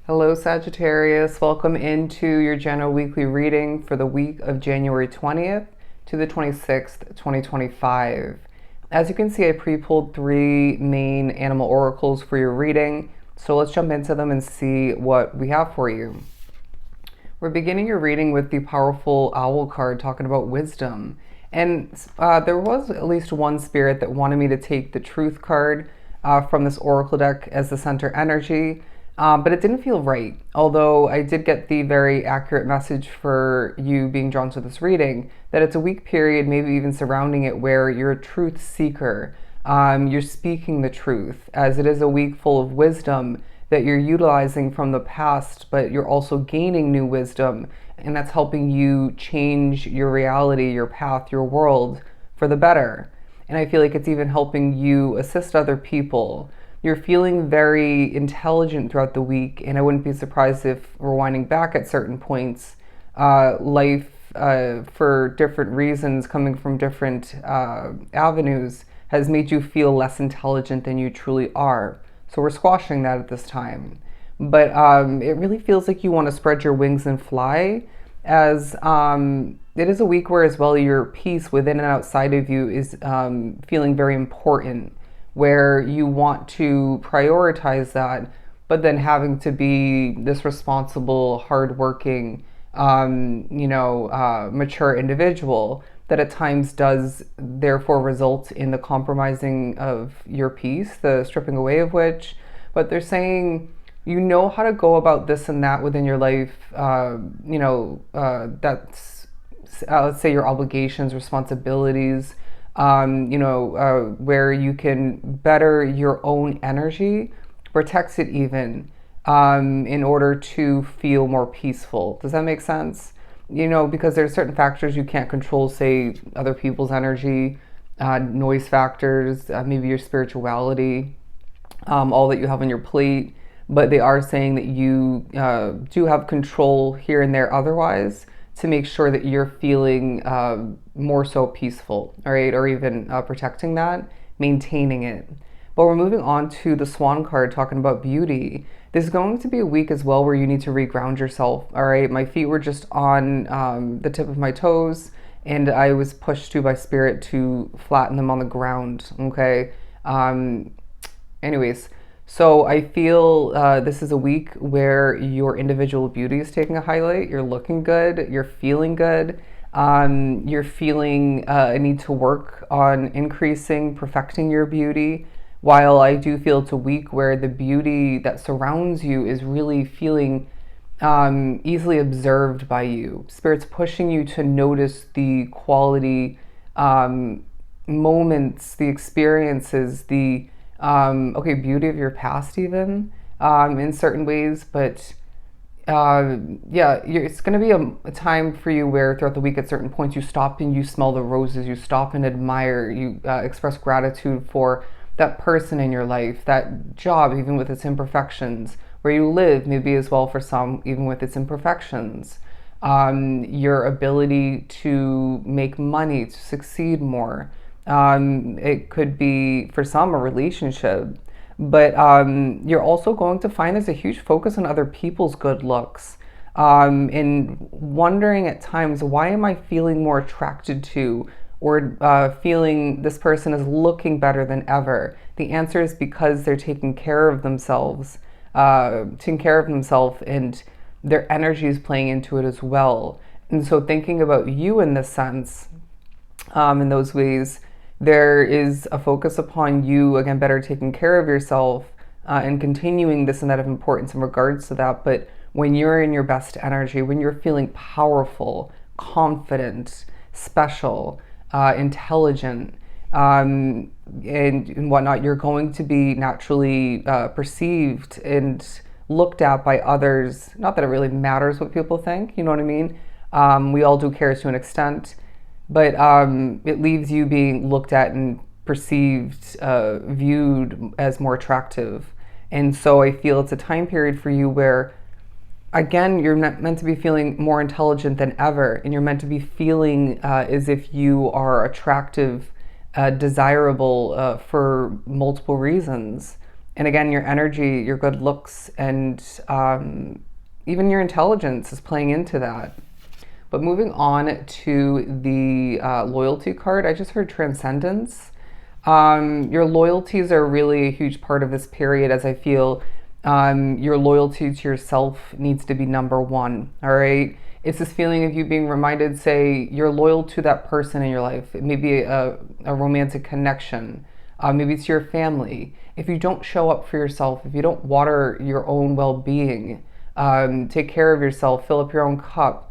Hello, Sagittarius. Welcome into your general weekly reading for the week of January 20th to the 26th, 2025. As you can see, I pre-pulled three main animal oracles for your reading, so let's jump into them and see what we have for you. We're beginning your reading with the powerful owl card talking about wisdom. And there was at least one spirit that wanted me to take the truth card from this oracle deck as the center energy. But it didn't feel right, although I did get the very accurate message for you being drawn to this reading, that it's a week period, maybe even surrounding it, where you're a truth seeker. You're speaking the truth, as it is a week full of wisdom that you're utilizing from the past, but you're also gaining new wisdom, and that's helping you change your reality, your path, your world for the better. And I feel like it's even helping you assist other people. You're feeling very intelligent throughout the week, and I wouldn't be surprised if rewinding back at certain points, life, for different reasons, coming from different avenues, has made you feel less intelligent than you truly are. So we're squashing that at this time. But it really feels like you want to spread your wings and fly, as it is a week where as well your peace within and outside of you is feeling very important, where you want to prioritize that, but then having to be this responsible, hardworking, mature individual that at times does therefore result in the compromising of your peace, the stripping away of which. But they're saying you know how to go about this and that within your life, that's, let's say, your obligations, responsibilities, where you can better your own energy, protect it even, in order to feel more peaceful. Does that make sense? Because there's certain factors you can't control, say other people's energy, noise factors, maybe your spirituality, all that you have on your plate. But they are saying that you do have control here and there otherwise, to make sure that you're feeling more so peaceful, all right, or even protecting that, maintaining it. But we're moving on to the Swan card, talking about beauty. This is going to be a week as well where you need to reground yourself, all right? My feet were just on the tip of my toes, and I was pushed to by spirit to flatten them on the ground, okay? Anyways, so I feel this is a week where your individual beauty is taking a highlight. You're looking good. You're feeling good. You're feeling a need to work on increasing, perfecting your beauty. While I do feel it's a week where the beauty that surrounds you is really feeling easily observed by you. Spirit's pushing you to notice the quality moments, the experiences, the beauty of your past even, in certain ways. But it's going to be a time for you where throughout the week at certain points you stop and you smell the roses, you stop and admire, you express gratitude for that person in your life, that job, even with its imperfections, where you live, maybe as well for some, even with its imperfections, your ability to make money, to succeed more. It could be, for some, a relationship, but you're also going to find there's a huge focus on other people's good looks, and wondering at times, why am I feeling more attracted to, or feeling this person is looking better than ever? The answer is because they're taking care of themselves, and their energy is playing into it as well. And so thinking about you in this sense, in those ways, there is a focus upon you, again, better taking care of yourself, and continuing this and that of importance in regards to that. But when you're in your best energy, when you're feeling powerful, confident, special, intelligent, and whatnot, you're going to be naturally perceived and looked at by others. Not that it really matters what people think, you know what I mean? We all do care to an extent, but it leaves you being looked at and perceived, viewed as more attractive. And so I feel it's a time period for you where, again, you're meant to be feeling more intelligent than ever, and you're meant to be feeling as if you are attractive, desirable for multiple reasons. And again, your energy, your good looks, and even your intelligence is playing into that. But moving on to the loyalty card, I just heard transcendence. Your loyalties are really a huge part of this period, as I feel your loyalty to yourself needs to be number one. All right. It's this feeling of you being reminded, say, you're loyal to that person in your life. It may be a romantic connection. Maybe it's your family. If you don't show up for yourself, if you don't water your own well-being, take care of yourself, fill up your own cup,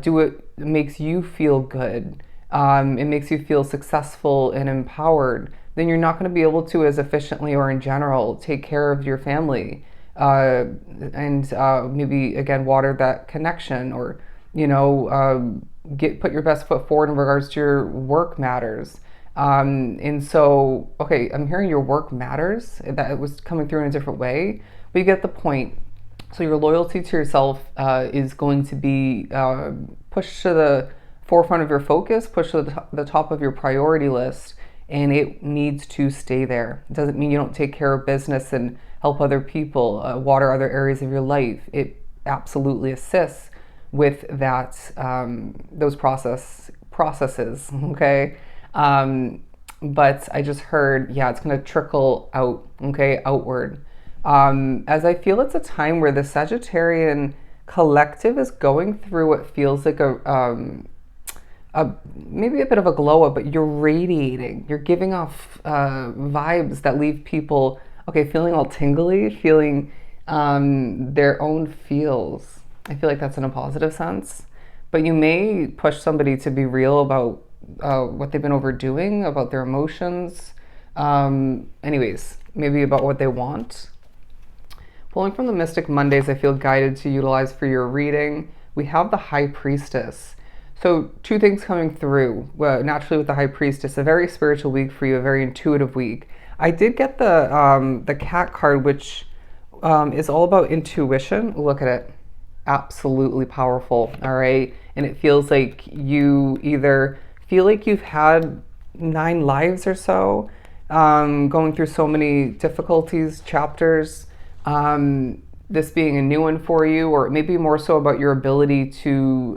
do what makes you feel good, it makes you feel successful and empowered, then you're not going to be able to, as efficiently or in general, take care of your family, and maybe again water that connection, or put your best foot forward in regards to your work matters. And so, okay, I'm hearing your work matters. That it was coming through in a different way, but you get the point. So your loyalty to yourself is going to be pushed to the forefront of your focus, pushed to the top of your priority list, and it needs to stay there. It doesn't mean you don't take care of business and help other people, water other areas of your life. It absolutely assists with that, those processes, okay? But I just heard, yeah, it's going to trickle out, okay, outward. As I feel it's a time where the Sagittarian collective is going through what feels like maybe a bit of a glow up, but you're radiating. You're giving off vibes that leave people, okay, feeling all tingly, feeling their own feels. I feel like that's in a positive sense. But you may push somebody to be real about what they've been overdoing, about their emotions. Anyways, maybe about what they want. Pulling from the Mystic Mondays, I feel guided to utilize for your reading. We have the High Priestess. So two things coming through. Well, naturally with the High Priestess, a very spiritual week for you, a very intuitive week. I did get the Cat card, which is all about intuition. Look at it. Absolutely powerful. All right. And it feels like you either feel like you've had 9 lives or so, going through so many difficulties, chapters, this being a new one for you, or maybe more so about your ability to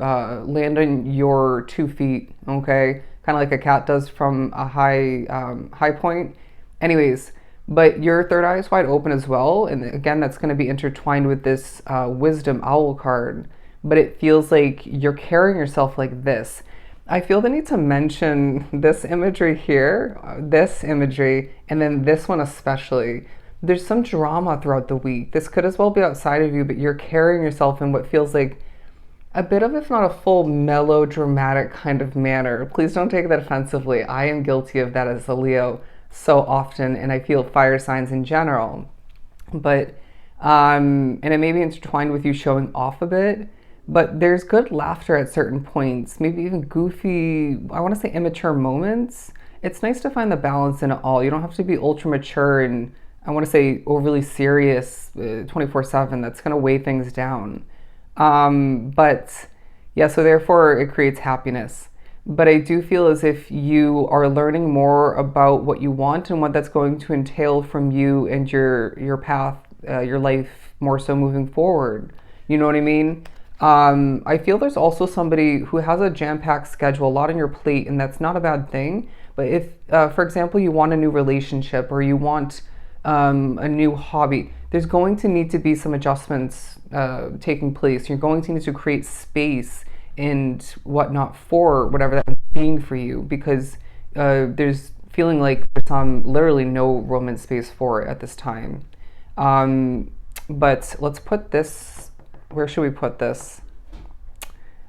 land on your 2 feet, okay? Kind of like a cat does from a high point. Anyways, but your third eye is wide open as well. And again, that's going to be intertwined with this Wisdom Owl card. But it feels like you're carrying yourself like this. I feel the need to mention this imagery here, this imagery, and then this one especially. There's some drama throughout the week. This could as well be outside of you, but you're carrying yourself in what feels like a bit of, if not a full melodramatic kind of manner. Please don't take that offensively. I am guilty of that as a Leo so often, and I feel fire signs in general. But, and it may be intertwined with you showing off a bit, but there's good laughter at certain points, maybe even goofy, I want to say immature moments. It's nice to find the balance in it all. You don't have to be ultra mature and I want to say overly serious 24/7. That's going to weigh things down. But yeah, so therefore it creates happiness. But I do feel as if you are learning more about what you want and what that's going to entail from you and your path, your life more so moving forward. You know what I mean? I feel there's also somebody who has a jam-packed schedule, a lot on your plate, and that's not a bad thing. But if, for example, you want a new relationship or you want a new hobby, there's going to need to be some adjustments taking place. You're going to need to create space and whatnot for whatever that's being for you, because there's feeling like there's literally no romance space for it at this time. But let's put this, where should we put this?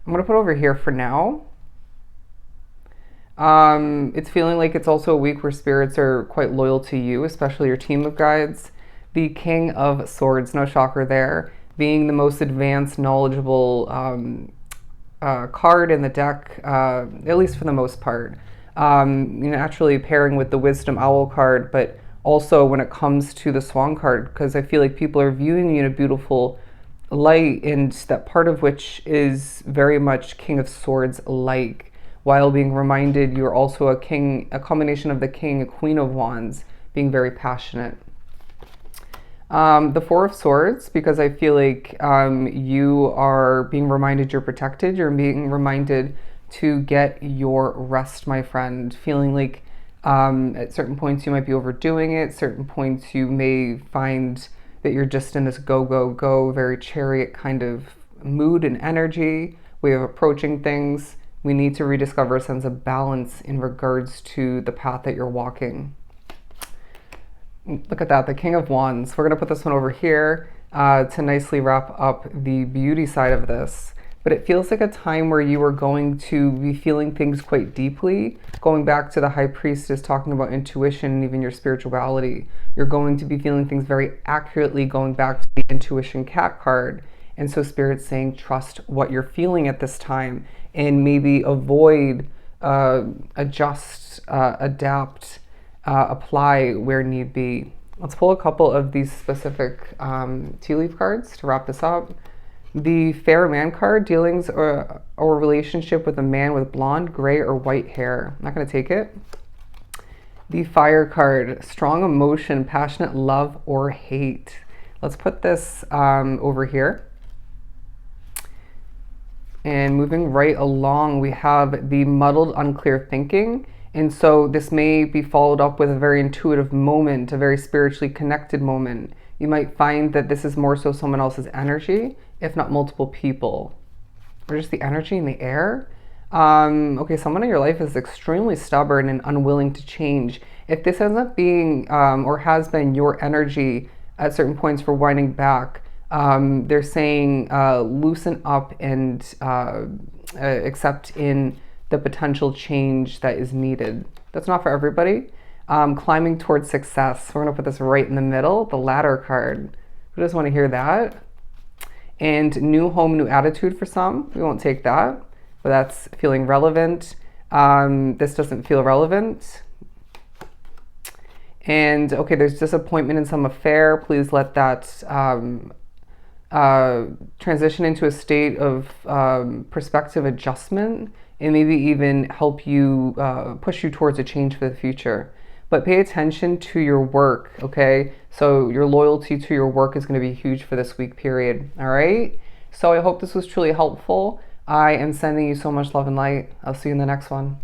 I'm gonna put it over here for now. It's feeling like it's also a week where spirits are quite loyal to you, especially your team of guides. The King of Swords, no shocker there, being the most advanced, knowledgeable card in the deck, at least for the most part. Naturally pairing with the Wisdom Owl card, but also when it comes to the Swan card, because I feel like people are viewing you in a beautiful light, and that part of which is very much King of Swords like, while being reminded you're also a king, a combination of the King and Queen of Wands, being very passionate. The Four of Swords, because I feel like you are being reminded you're protected. You're being reminded to get your rest, my friend. Feeling like at certain points you might be overdoing it. Certain points you may find that you're just in this go, go, go, very chariot kind of mood and energy, way of approaching things. We need to rediscover a sense of balance in regards to the path that you're walking. Look at that, the King of Wands. We're going to put this one over here to nicely wrap up the beauty side of this. But it feels like a time where you are going to be feeling things quite deeply. Going back to the High Priestess talking about intuition and even your spirituality. You're going to be feeling things very accurately, going back to the intuition cat card. And so Spirit's saying trust what you're feeling at this time and maybe avoid, adjust, adapt, apply where need be. Let's pull a couple of these specific tea leaf cards to wrap this up. The Fair Man card, dealings or relationship with a man with blonde, gray, or white hair. I'm not going to take it. The Fire card, strong emotion, passionate love or hate. Let's put this over here. And moving right along, we have the muddled, unclear thinking. And so this may be followed up with a very intuitive moment, a very spiritually connected moment. You might find that this is more so someone else's energy, if not multiple people, or just the energy in the air. Okay, someone in your life is extremely stubborn and unwilling to change. If this ends up being or has been your energy at certain points for winding back, they're saying loosen up and accept in the potential change that is needed. That's not for everybody. Climbing towards success. We're going to put this right in the middle, the Ladder card. Who doesn't want to hear that? And new home, new attitude for some. We won't take that, but that's feeling relevant. This doesn't feel relevant. And okay, there's disappointment in some affair. Please let that transition into a state of perspective adjustment and maybe even help you push you towards a change for the future. But pay attention to your work, okay? So your loyalty to your work is going to be huge for this week period, all right? So I hope this was truly helpful. I am sending you so much love and light. I'll see you in the next one.